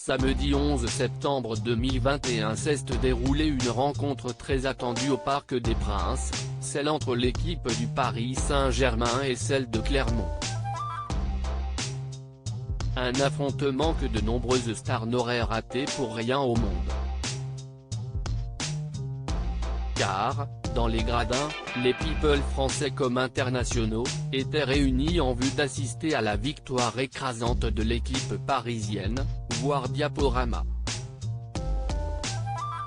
Samedi 11 septembre 2021 s'est déroulée une rencontre très attendue au Parc des Princes, celle entre l'équipe du Paris Saint-Germain et celle de Clermont. Un affrontement que de nombreuses stars n'auraient raté pour rien au monde. Car, dans les gradins, les people français comme internationaux, étaient réunis en vue d'assister à la victoire écrasante de l'équipe parisienne, voire diaporama.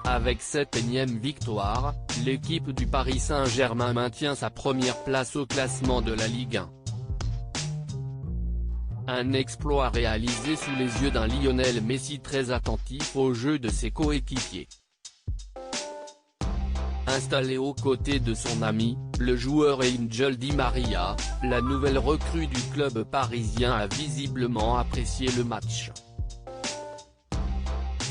Avec cette énième victoire, l'équipe du Paris Saint-Germain maintient sa première place au classement de la Ligue 1. Un exploit réalisé sous les yeux d'un Lionel Messi très attentif au jeu de ses coéquipiers. Installé aux côtés de son ami, le joueur Angel Di Maria, la nouvelle recrue du club parisien a visiblement apprécié le match.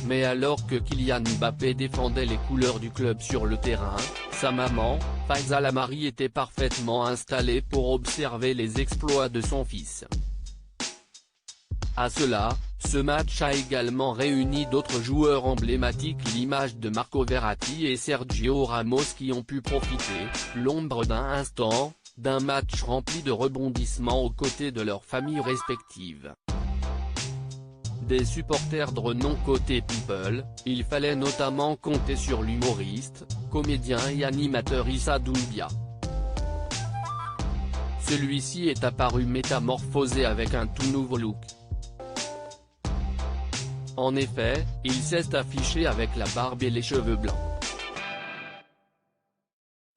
Mais alors que Kylian Mbappé défendait les couleurs du club sur le terrain, sa maman, Faiza Lamari était parfaitement installée pour observer les exploits de son fils. À cela, ce match a également réuni d'autres joueurs emblématiques, l'image de Marco Verratti et Sergio Ramos qui ont pu profiter, l'ombre d'un instant, d'un match rempli de rebondissements aux côtés de leurs familles respectives. Des supporters de renom côté people, il fallait notamment compter sur l'humoriste, comédien et animateur Issa Doumbia. Celui-ci est apparu métamorphosé avec un tout nouveau look. En effet, il s'est affiché avec la barbe et les cheveux blancs.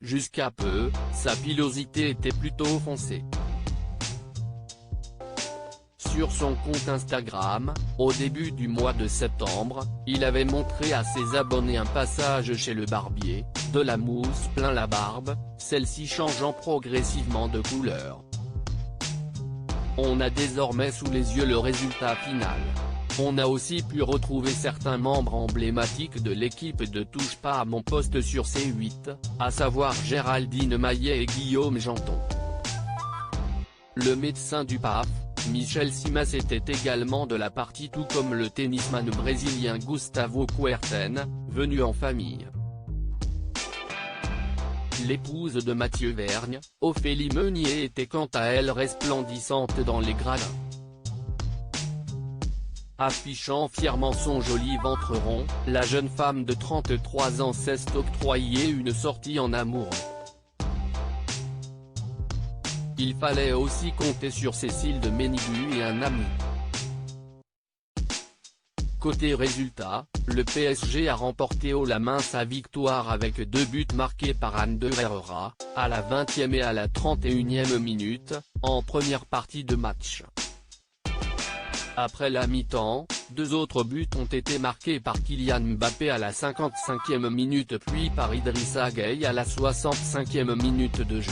Jusqu'à peu, sa pilosité était plutôt foncée. Sur son compte Instagram, au début du mois de septembre, il avait montré à ses abonnés un passage chez le barbier, de la mousse plein la barbe, celle-ci changeant progressivement de couleur. On a désormais sous les yeux le résultat final. On a aussi pu retrouver certains membres emblématiques de l'équipe de Touche pas à mon poste sur C8, à savoir Géraldine Maillet et Guillaume Janton. Le médecin du PAF, Michel Simas était également de la partie tout comme le tennisman brésilien Gustavo Kuerten, venu en famille. L'épouse de Mathieu Vergne, Ophélie Meunier était quant à elle resplendissante dans les gradins. Affichant fièrement son joli ventre rond, la jeune femme de 33 ans s'est octroyée une sortie en amoureux. Il fallait aussi compter sur Cécile de Ménibu et un ami. Côté résultat, le PSG a remporté haut la main sa victoire avec 2 buts marqués par Ander Herrera, à la 20e et à la 31e minute, en première partie de match. Après la mi-temps, 2 autres buts ont été marqués par Kylian Mbappé à la 55e minute puis par Idrissa Gueye à la 65e minute de jeu.